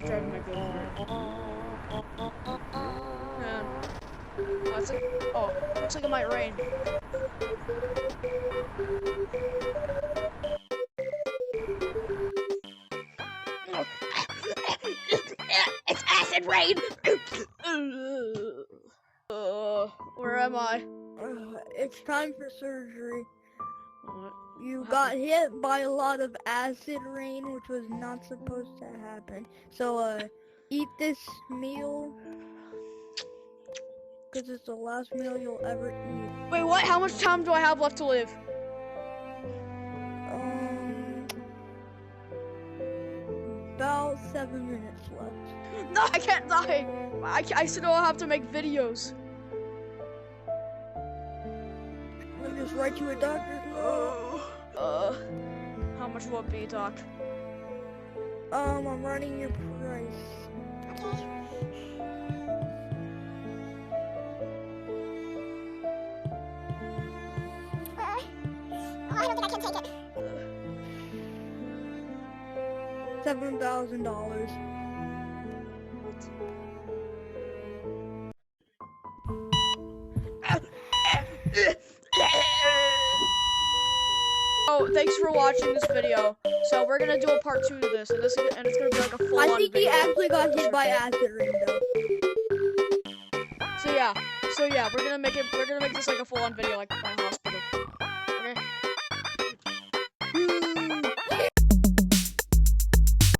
driving my GoPro. Man. Oh, it's like, oh, looks like it might rain. It's acid rain. Where am I? It's time for surgery. What? You got hit by a lot of acid rain, which was not supposed to happen. So, eat this meal, because it's the last meal you'll ever eat. Wait, what? How much time do I have left to live? About 7 minutes left. No, I can't die. I still have to make videos. Let me just write you a doctor. How much will it be, Doc? I'm running your price. I don't think I can take it. $7,000. Oh, thanks for watching this video. So we're gonna do a part 2 of this, and it's gonna be like a full-on I think he video. actually got hit by acid rain though. So yeah, we're gonna make this like a full-on video, like my hospital.